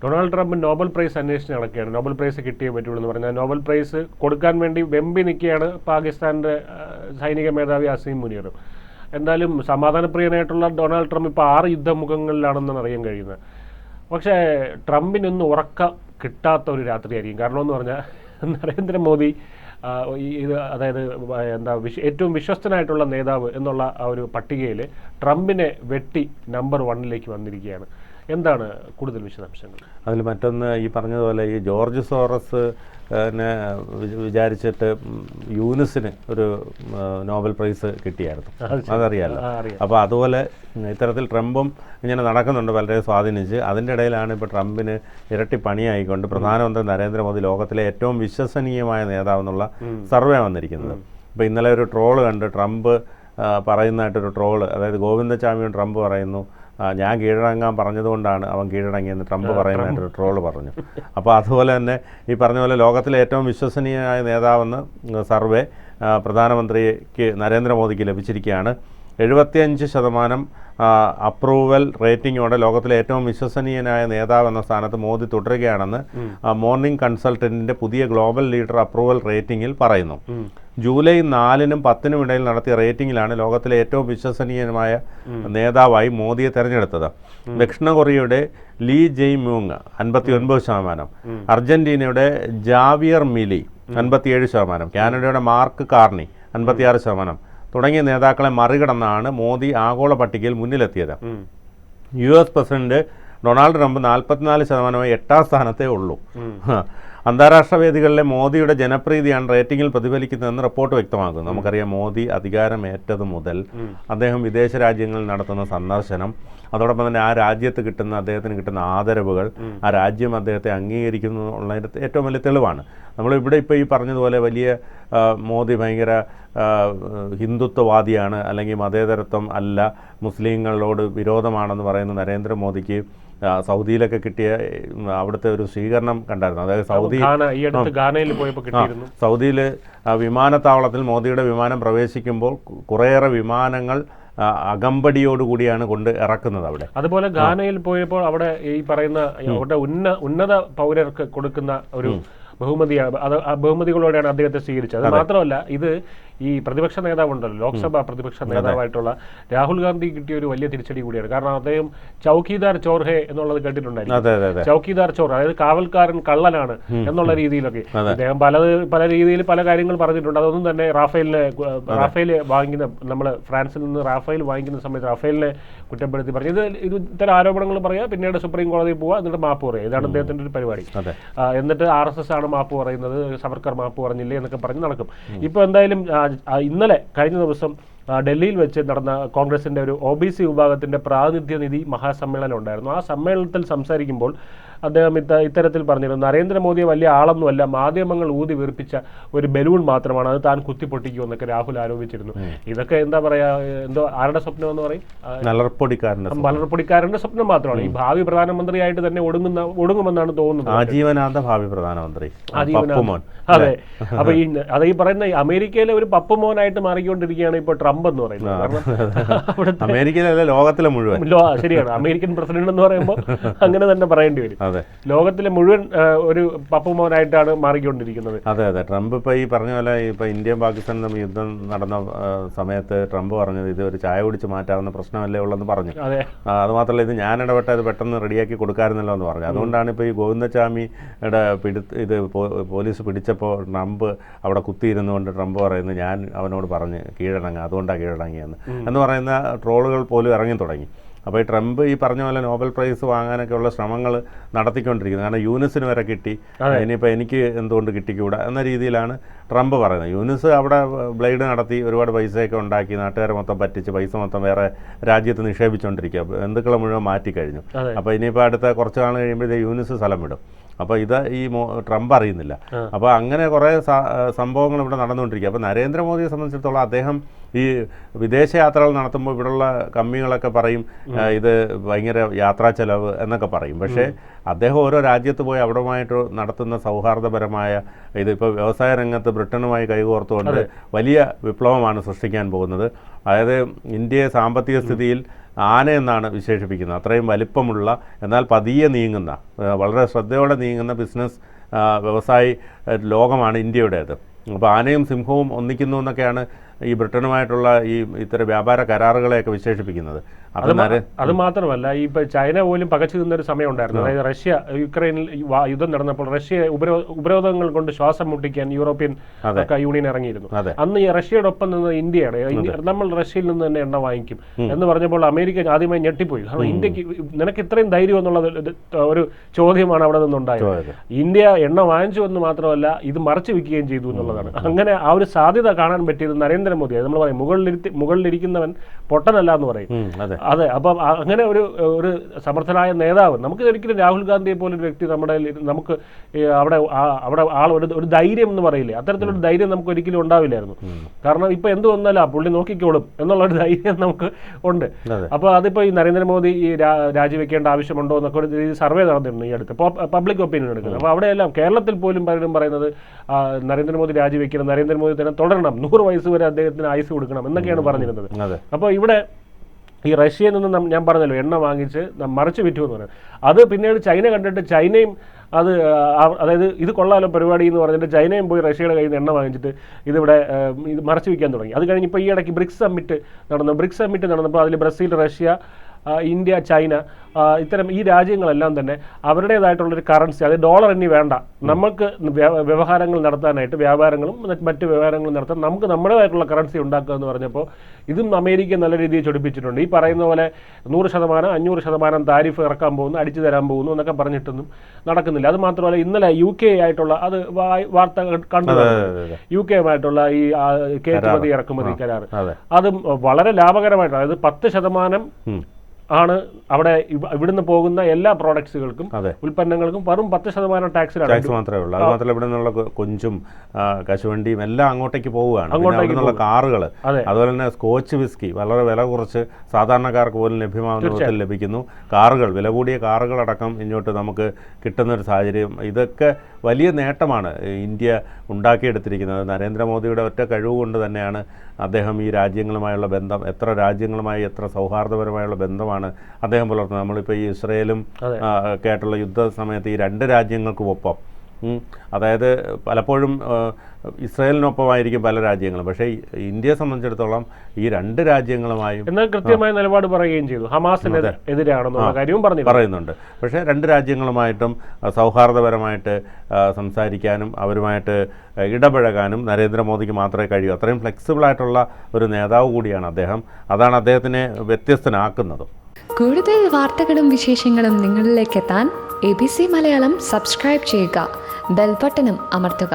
Donald Trump Nobel prize അന്വേഷിച്ച് നടക്കുകയാണ്. Nobel prize കിട്ടിയേ പറ്റുള്ളൂ എന്ന് പറഞ്ഞാൽ നോബൽ പ്രൈസ് കൊടുക്കാൻ വേണ്ടി വെമ്പി നിൽക്കുകയാണ് പാകിസ്ഥാൻ്റെ സൈനിക മേധാവി അസീം മുനീർ. എന്തായാലും സമാധാനപ്രിയനായിട്ടുള്ള ഡൊണാൾഡ് ട്രംപ് ഇപ്പോൾ 6 യുദ്ധമുഖങ്ങളിലാണെന്നാണ് അറിയാൻ കഴിയുന്നത്. പക്ഷേ ട്രംപിനൊന്നും ഉറക്കം കിട്ടാത്ത ഒരു രാത്രിയായിരിക്കും. കാരണം എന്ന് പറഞ്ഞാൽ നരേന്ദ്രമോദി ഇത് അതായത് ഏറ്റവും വിശ്വസ്തനായിട്ടുള്ള നേതാവ് എന്നുള്ള ആ ഒരു പട്ടികയിൽ ട്രംപിനെ വെട്ടി നമ്പർ 1 വന്നിരിക്കുകയാണ്. എന്താണ് കൂടുതൽ വിശദാംശങ്ങൾ? അതിൽ മറ്റൊന്ന് ഈ പറഞ്ഞതുപോലെ ഈ ജോർജ് സോറസ് വിചാരിച്ചിട്ട് യൂനിസിന് ഒരു നോബൽ പ്രൈസ് കിട്ടിയായിരുന്നു, അതറിയാമല്ലോ. അപ്പോൾ അതുപോലെ ഇത്തരത്തിൽ ട്രംപും ഇങ്ങനെ നടക്കുന്നുണ്ട്, വളരെ സ്വാധീനിച്ച്. അതിൻ്റെ ഇടയിലാണ് ഇപ്പോൾ ട്രംപിന് ഇരട്ടി പണിയായിക്കൊണ്ട് പ്രധാനമന്ത്രി നരേന്ദ്രമോദി ലോകത്തിലെ ഏറ്റവും വിശ്വസനീയമായ നേതാവെന്നുള്ള സർവേ വന്നിരിക്കുന്നത്. ഇപ്പോൾ ഇന്നലെ ഒരു ട്രോള് കണ്ട് ട്രംപ് പറയുന്നതായിട്ടൊരു ട്രോള്, അതായത് ഗോവിന്ദചാമിയും ട്രംപ് പറയുന്നു ഞാൻ കീഴടങ്ങാൻ പറഞ്ഞതുകൊണ്ടാണ് അവൻ കീഴടങ്ങിയെന്ന് ട്രംപ് പറയുന്നതായിട്ടൊരു ട്രോള് പറഞ്ഞു. അപ്പോൾ അതുപോലെ തന്നെ ഈ പറഞ്ഞ പോലെ ലോകത്തിലെ ഏറ്റവും വിശ്വസനീയമായ നേതാവെന്ന് സർവേ പ്രധാനമന്ത്രിക്ക് നരേന്ദ്രമോദിക്ക് ലഭിച്ചിരിക്കുകയാണ്. 75% അപ്രൂവൽ റേറ്റിംഗോടെ ലോകത്തിലെ ഏറ്റവും വിശ്വസനീയനായ നേതാവ് എന്ന സ്ഥാനത്ത് മോദി തുടരുകയാണെന്ന് മോർണിംഗ് കൺസൾട്ടന്റിന്റെ പുതിയ ഗ്ലോബൽ ലീഡർ അപ്രൂവൽ റേറ്റിംഗിൽ പറയുന്നു. ജൂലൈ 4-നും 10-നും ഇടയിൽ നടത്തിയ റേറ്റിംഗിലാണ് ലോകത്തിലെ ഏറ്റവും വിശ്വസനീയമായ നേതാവായി മോദിയെ തെരഞ്ഞെടുത്തത്. ദക്ഷിണ കൊറിയയുടെ ലീ ജെയ് മ്യൂങ് 59%, അർജന്റീനയുടെ ജാവിയർ മിലി 57%, കാനഡയുടെ മാർക്ക് കാർണി 56% തുടങ്ങിയ നേതാക്കളെ മറികടന്നാണ് മോദി ആഗോള പട്ടികയിൽ മുന്നിലെത്തിയത്. US പ്രസിഡന്റ് ഡൊണാൾഡ് ട്രംപ് 44%, 8ാം സ്ഥാനത്തേ ഉള്ളൂ. അന്താരാഷ്ട്ര വേദികളിലെ മോദിയുടെ ജനപ്രീതിയാണ് റേറ്റിംഗിൽ പ്രതിഫലിക്കുന്നതെന്ന് റിപ്പോർട്ട് വ്യക്തമാക്കുന്നു. നമുക്കറിയാം, മോദി അധികാരമേറ്റത് മുതൽ അദ്ദേഹം വിദേശ രാജ്യങ്ങളിൽ നടത്തുന്ന സന്ദർശനം, അതോടൊപ്പം തന്നെ ആ രാജ്യത്ത് അദ്ദേഹത്തിന് കിട്ടുന്ന ആദരവുകൾ, ആ രാജ്യം അദ്ദേഹത്തെ അംഗീകരിക്കുന്നു എന്നുള്ളതിൻ്റെ ഏറ്റവും വലിയ തെളിവാണ്. നമ്മളിവിടെ ഇപ്പോൾ ഈ പറഞ്ഞതുപോലെ വലിയ മോദി ഭയങ്കര ഹിന്ദുത്വവാദിയാണ്, അല്ലെങ്കിൽ മതേതരത്വം അല്ല, മുസ്ലിങ്ങളോട് വിരോധമാണെന്ന് പറയുന്ന നരേന്ദ്രമോദിക്ക് സൗദിയിലൊക്കെ കിട്ടിയ അവിടുത്തെ ഒരു സ്വീകരണം കണ്ടായിരുന്നു. അതായത് സൗദിയിൽ വിമാനത്താവളത്തിൽ മോദിയുടെ വിമാനം പ്രവേശിക്കുമ്പോൾ കുറേയേറെ വിമാനങ്ങൾ അകമ്പടിയോടുകൂടിയാണ് കൊണ്ട് ഇറക്കുന്നത് അവിടെ. അതുപോലെ ഗാനയിൽ പോയപ്പോൾ അവിടെ ഈ പറയുന്ന അവിടെ ഉന്നത പൗരർക്ക് കൊടുക്കുന്ന ഒരു ബഹുമതിയാണ്, അത് ആ ബഹുമതികളോടെയാണ് അദ്ദേഹത്തെ സ്വീകരിച്ചത്. അത് മാത്രമല്ല, ഇത് ഈ പ്രതിപക്ഷ നേതാവുണ്ടല്ലോ, ലോക്സഭാ പ്രതിപക്ഷ നേതാവായിട്ടുള്ള രാഹുൽ ഗാന്ധി കിട്ടിയ ഒരു വലിയ തിരിച്ചടി കൂടിയാണ്. കാരണം അദ്ദേഹം ചൗക്കിദാർ ചോർ ഹേ എന്നുള്ളത് കേട്ടിട്ടുണ്ടായിരുന്നു. ചൗക്കിദാർ ചോർ, അതായത് കാവൽക്കാരൻ കള്ളനാണ് എന്നുള്ള രീതിയിലൊക്കെ അദ്ദേഹം പല രീതിയിൽ പല കാര്യങ്ങൾ പറഞ്ഞിട്ടുണ്ട്. അതൊന്നും തന്നെ റാഫേൽ വാങ്ങിക്കുന്ന, നമ്മൾ ഫ്രാൻസിൽ നിന്ന് റാഫേൽ വാങ്ങിക്കുന്ന സമയത്ത് റാഫേലിനെ കുറ്റപ്പെടുത്തി പറഞ്ഞു. ഇത് ഇത്തരം ആരോപണങ്ങൾ പറയുക, പിന്നീട് സുപ്രീം കോടതിയിൽ പോവുക, എന്നിട്ട് മാപ്പ് പറയുക. ഇതാണ് അദ്ദേഹത്തിന്റെ ഒരു പരിപാടി. എന്നിട്ട് RSS ആണ് മാപ്പ് പറയുന്നത്, സവർക്കർ മാപ്പ് പറഞ്ഞില്ലേ എന്നൊക്കെ പറഞ്ഞ് നടക്കും. ഇപ്പോൾ എന്തായാലും ഇന്നലെ കഴിഞ്ഞ ദിവസം ഡൽഹിയിൽ വെച്ച് നടന്ന കോൺഗ്രസിന്റെ ഒരു OBC വിഭാഗത്തിന്റെ പ്രാതിനിധ്യ നിധി മഹാസമ്മേളനം ഉണ്ടായിരുന്നു. ആ സമ്മേളനത്തിൽ സംസാരിക്കുമ്പോൾ അദ്ദേഹം ഇത്തരത്തിൽ പറഞ്ഞിരുന്നു, നരേന്ദ്രമോദിയെ വലിയ ആളൊന്നുമല്ല, മാധ്യമങ്ങൾ ഊതി വീർപ്പിച്ച ഒരു ബലൂൺ മാത്രമാണ്, അത് താൻ കുത്തിപ്പൊട്ടിക്കുമെന്നൊക്കെ രാഹുൽ ആരോപിച്ചിരുന്നു. ഇതൊക്കെ എന്താ പറയാ, എന്തോ ആരുടെ സ്വപ്നം എന്ന് പറയും, മലർപ്പൊടിക്കാരന്റെ സ്വപ്നം മാത്രമാണ്. ഈ ഭാവി പ്രധാനമന്ത്രിയായിട്ട് തന്നെ ഒടുങ്ങുമെന്നാണ് തോന്നുന്നത്. ആജീവനാന്ത ഭാവി പ്രധാനമന്ത്രി. അതെ. അപ്പൊ ഈ പറയുന്ന അമേരിക്കയിലെ ഒരു പപ്പുമോനായിട്ട് മാറിക്കൊണ്ടിരിക്കുകയാണ് ഇപ്പോൾ ട്രംപ് എന്ന് പറയുന്നത്. കാരണം അമേരിക്കയിലല്ല, ലോകത്തിലെ മുഴുവൻ. ശരിയാണ്, അമേരിക്കൻ പ്രസിഡന്റ് എന്ന് പറയുമ്പോൾ അങ്ങനെ തന്നെ പറയേണ്ടി വരും. ലോകത്തിലെ മുഴുവൻ ഒരു പപ്പുമോനായിട്ടാണ് മാറിക്കൊണ്ടിരിക്കുന്നത്. അതെ. ട്രംപ് ഇപ്പൊ ഈ പറഞ്ഞ പോലെ ഇപ്പൊ ഇന്ത്യയും പാകിസ്ഥാനും തമ്മിൽ യുദ്ധം നടന്ന സമയത്ത് ട്രംപ് പറഞ്ഞത് ഇത് ഒരു ചായ കുടിച്ച് മാറ്റാവുന്ന പ്രശ്നമല്ലേ ഉള്ളെന്ന് പറഞ്ഞു. അത് മാത്രമല്ല, ഇത് ഞാൻ ഇടപെട്ട ഇത് പെട്ടെന്ന് റെഡിയാക്കി കൊടുക്കാറുന്നല്ലോ എന്ന് പറഞ്ഞു. അതുകൊണ്ടാണ് ഇപ്പോൾ ഈ ഗോവിന്ദചാമിയുടെ ഇത് പോലീസ് പിടിച്ചപ്പോൾ ട്രംപ് അവിടെ കുത്തിയിരുന്നുകൊണ്ട് ട്രംപ് പറയുന്നത് ഞാൻ അവനോട് പറഞ്ഞ് കീഴടങ്ങുക, അതുകൊണ്ടാണ് കീഴടങ്ങിയെന്ന് എന്ന് പറയുന്ന ട്രോളുകൾ പോലും ഇറങ്ങി തുടങ്ങി. അപ്പോൾ ഈ ട്രംപ് ഈ പറഞ്ഞ പോലെ നോബൽ പ്രൈസ് വാങ്ങാനൊക്കെ ഉള്ള ശ്രമങ്ങൾ നടത്തിക്കൊണ്ടിരിക്കുന്നത്. കാരണം യൂനിസിന് വരെ കിട്ടി, ഇനിയിപ്പോൾ എനിക്ക് എന്തുകൊണ്ട് കിട്ടിക്കൂടാ എന്ന രീതിയിലാണ് ട്രംപ് പറയുന്നത്. യൂനിസ് അവിടെ ബ്ലേഡ് നടത്തി ഒരുപാട് പൈസയൊക്കെ ഉണ്ടാക്കി നാട്ടുകാരെ മൊത്തം പറ്റിച്ച് പൈസ മൊത്തം വേറെ രാജ്യത്ത് നിക്ഷേപിച്ചുകൊണ്ടിരിക്കുക, ബന്ധുക്കളെ മുഴുവൻ മാറ്റിക്കഴിഞ്ഞു. അപ്പോൾ ഇനിയിപ്പോൾ അടുത്ത കുറച്ച് നാൾ കഴിയുമ്പോഴേ യൂനിസ് സ്ഥലം വിടും. അപ്പോൾ ഇത് ഈ ട്രംപ് അറിയുന്നില്ല. അപ്പോൾ അങ്ങനെ കുറേ സംഭവങ്ങൾ ഇവിടെ നടന്നുകൊണ്ടിരിക്കുക. അപ്പോൾ നരേന്ദ്രമോദിയെ സംബന്ധിച്ചിടത്തോളം അദ്ദേഹം ഈ വിദേശയാത്രകൾ നടത്തുമ്പോൾ ഇവിടെയുള്ള കമ്മികളൊക്കെ പറയും ഇത് ഭയങ്കര യാത്രാ ചെലവ് എന്നൊക്കെ പറയും. പക്ഷേ അദ്ദേഹം ഓരോ രാജ്യത്ത് പോയി അവിടമായിട്ട് നടത്തുന്ന സൗഹാർദ്ദപരമായ ഇതിപ്പോൾ വ്യവസായ രംഗത്ത് ബ്രിട്ടനുമായി കൈകോർത്തുകൊണ്ട് വലിയ വിപ്ലവമാണ് സൃഷ്ടിക്കാൻ പോകുന്നത്. അതായത് ഇന്ത്യയെ സാമ്പത്തിക സ്ഥിതിയിൽ ആനയെന്നാണ് വിശേഷിപ്പിക്കുന്നത്. അത്രയും വലിപ്പമുള്ള എന്നാൽ പതിയെ നീങ്ങുന്ന വളരെ ശ്രദ്ധയോടെ നീങ്ങുന്ന ബിസിനസ് വ്യവസായ ലോകമാണ് ഇന്ത്യയുടേത്. അപ്പോൾ ആനയും സിംഹവും ഒന്നിക്കുന്നു എന്നൊക്കെയാണ് ഈ ബ്രിട്ടനുമായിട്ടുള്ള ഇത്തരം വ്യാപാര കരാറുകളെയൊക്കെ വിശേഷിപ്പിക്കുന്നത്. അത് മാത്രമല്ല, ഈ ചൈന പോലും പകച്ചു നിന്നൊരു സമയം ഉണ്ടായിരുന്നു. അതായത് റഷ്യ യുക്രൈനിൽ യുദ്ധം നടന്നപ്പോൾ റഷ്യ ഉപരോധങ്ങൾ കൊണ്ട് ശ്വാസം മുട്ടിക്കാൻ യൂറോപ്യൻ യൂണിയൻ ഇറങ്ങിയിരുന്നു. അന്ന് ഈ റഷ്യയുടെ ഒപ്പം നിന്ന് ഇന്ത്യയാണ്, നമ്മൾ റഷ്യയിൽ നിന്ന് തന്നെ എണ്ണ വാങ്ങിക്കും എന്ന് പറഞ്ഞപ്പോൾ അമേരിക്ക ആദ്യമായി ഞെട്ടിപ്പോയി. കാരണം ഇന്ത്യക്ക് നിനക്ക് ഇത്രയും ധൈര്യം എന്നുള്ള ഒരു ചോദ്യമാണ് അവിടെ നിന്നുണ്ടായത്. ഇന്ത്യ എണ്ണ വാങ്ങിച്ചു എന്ന് മാത്രമല്ല ഇത് മറച്ചു വെക്കുകയും ചെയ്തു എന്നുള്ളതാണ്. അങ്ങനെ ആ ഒരു സാധ്യത കാണാൻ പറ്റിയത് നരേന്ദ്രമോദി. നമ്മൾ പറയും മുകളിലിരിക്കുന്നവൻ പൊട്ടനല്ല എന്ന് പറയും. അതെ, അപ്പം അങ്ങനെ ഒരു സമർത്ഥനായ നേതാവ്, നമുക്ക് ഒരിക്കലും രാഹുൽ ഗാന്ധിയെ പോലൊരു വ്യക്തി നമുക്ക് അവിടെ ഒരു ധൈര്യം എന്ന് പറയില്ലേ, അത്തരത്തിലൊരു ധൈര്യം നമുക്ക് ഒരിക്കലും ഉണ്ടാവില്ലായിരുന്നു. കാരണം ഇപ്പൊ എന്ത് വന്നാലും പുള്ളി നോക്കിക്കോളും എന്നുള്ളൊരു ധൈര്യം നമുക്ക് ഉണ്ട്. അപ്പോൾ അതിപ്പോൾ ഈ നരേന്ദ്രമോദി ഈ രാജിവെക്കേണ്ട ആവശ്യമുണ്ടോ എന്നൊക്കെ ഒരു സർവേ നടന്നിരുന്നു ഈ അടുത്ത്, പബ്ലിക് ഒപ്പീനിയൻ എടുക്കുന്നത്. അപ്പോൾ അവിടെയെല്ലാം കേരളത്തിൽ പോലും പലരും പറയുന്നത് നരേന്ദ്രമോദി രാജിവെക്കണം, നരേന്ദ്രമോദി തന്നെ തുടരണം, 100 വയസ്സ് വരെ അദ്ദേഹത്തിന് ആയുസ് കൊടുക്കണം എന്നൊക്കെയാണ് പറഞ്ഞിരുന്നത്. അപ്പോൾ ഇവിടെ ഈ റഷ്യയിൽ നിന്ന് ഞാൻ പറഞ്ഞല്ലോ എണ്ണ വാങ്ങിച്ച് മറിച്ച് വിറ്റു എന്ന് പറയുന്നത്, അത് പിന്നീട് ചൈന കണ്ടിട്ട് ചൈനയും അതായത് ഇത് കൊള്ളാലോ പരിപാടി എന്ന് പറഞ്ഞിട്ട് ചൈനയും പോയി റഷ്യയുടെ കയ്യിൽ നിന്ന് എണ്ണ വാങ്ങിച്ചിട്ട് ഇതിവിടെ ഇത് മറച്ചു വയ്ക്കാൻ തുടങ്ങി. അത് കഴിഞ്ഞ് ഇപ്പോൾ ഈ ഇടയ്ക്ക് ബ്രിക്സ് സമ്മിറ്റ് നടന്നപ്പോൾ അതിൽ ബ്രസീൽ, റഷ്യ, ഇന്ത്യ, ചൈന ഇത്തരം ഈ രാജ്യങ്ങളെല്ലാം തന്നെ അവരുടേതായിട്ടുള്ളൊരു കറൻസി, അത് ഡോളർ ഇനി വേണ്ട, നമുക്ക് വ്യവഹാരങ്ങൾ നടത്താനായിട്ട് വ്യാപാരങ്ങളും മറ്റ് വ്യവഹാരങ്ങളും നടത്താൻ നമുക്ക് നമ്മുടേതായിട്ടുള്ള കറൻസി ഉണ്ടാക്കുക എന്ന് പറഞ്ഞപ്പോൾ ഇതും അമേരിക്ക നല്ല രീതിയിൽ ചൊടിപ്പിച്ചിട്ടുണ്ട്. ഈ പറയുന്ന പോലെ 100%, 500% താരിഫ് ഇറക്കാൻ പോകുന്നു, അടിച്ചു തരാൻ പോകുന്നു എന്നൊക്കെ പറഞ്ഞിട്ടൊന്നും നടക്കുന്നില്ല. അത് മാത്രമല്ല ഇന്നലെ UK ആയിട്ടുള്ള അത് വാർത്ത കണ്ടു, UK ആയിട്ടുള്ള ഈ കയറ്റുമതി ഇറക്കുമതി കരാർ അതും വളരെ ലാഭകരമായിട്ടാണ്. അതായത് 10% ആണ് അവിടെ ഇവിടുന്ന് പോകുന്ന എല്ലാ പ്രോഡക്ട്സുകൾക്കും ഉൽപ്പന്നങ്ങൾക്കും വെറും 10% ടാക്സ് മാത്രമേ ഉള്ളൂ. അത് മാത്രമല്ല ഇവിടെ നിന്നുള്ള കൊഞ്ചും കശുവണ്ടിയും എല്ലാം അങ്ങോട്ടേക്ക് പോവുകയാണ്. അങ്ങോട്ടുള്ള കാറുകൾ, അതുപോലെ തന്നെ സ്കോച്ച് വിസ്കി വളരെ വില കുറച്ച് സാധാരണക്കാർക്ക് പോലും ലഭ്യമാകുന്ന വിധത്തിൽ ലഭിക്കുന്നു. കാറുകൾ, വില കൂടിയ കാറുകളടക്കം ഇങ്ങോട്ട് നമുക്ക് കിട്ടുന്നൊരു സാഹചര്യം. ഇതൊക്കെ വലിയ നേട്ടമാണ് ഇന്ത്യ ഉണ്ടാക്കിയെടുത്തിരിക്കുന്നത്. നരേന്ദ്രമോദിയുടെ ഒറ്റ കഴിവുകൊണ്ട് തന്നെയാണ് അദ്ദേഹം ഈ രാജ്യങ്ങളുമായുള്ള ബന്ധം, എത്ര രാജ്യങ്ങളുമായി എത്ര സൗഹാർദ്ദപരമായുള്ള ബന്ധമാണ് അദ്ദേഹം പുലർത്തുന്നത്. നമ്മളിപ്പോൾ ഈ ഇസ്രയേലും ഒക്കെ ആയിട്ടുള്ള യുദ്ധ സമയത്ത് ഈ 2 രാജ്യങ്ങൾക്കും ഒപ്പം, അതായത് പലപ്പോഴും ഇസ്രായേലിനൊപ്പമായിരിക്കും പല രാജ്യങ്ങളും, പക്ഷേ ഇന്ത്യയെ സംബന്ധിച്ചിടത്തോളം ഈ 2 രാജ്യങ്ങളുമായും എന്നാൽ കൃത്യമായ നിലപാട് പറയുകയും ചെയ്തു. ഹമാസിന് എതിരാണെന്നുള്ള കാര്യവും പറയുന്നുണ്ട്. പക്ഷേ 2 രാജ്യങ്ങളുമായിട്ടും സൗഹാർദ്ദപരമായിട്ട് സംസാരിക്കാനും അവരുമായിട്ട് ഇടപഴകാനും നരേന്ദ്രമോദിക്ക് മാത്രമേ കഴിയൂ. അത്രയും ഫ്ലെക്സിബിളായിട്ടുള്ള ഒരു നേതാവ് കൂടിയാണ് അദ്ദേഹം. അതാണ് അദ്ദേഹത്തിനെ വ്യത്യസ്തനാക്കുന്നതും. കൂടുതൽ വാർത്തകളും വിശേഷങ്ങളും നിങ്ങളിലേക്ക് എത്താൻ ABC മലയാളം സബ്സ്ക്രൈബ് ചെയ്യുക, ബെൽ ബട്ടണും അമർത്തുക.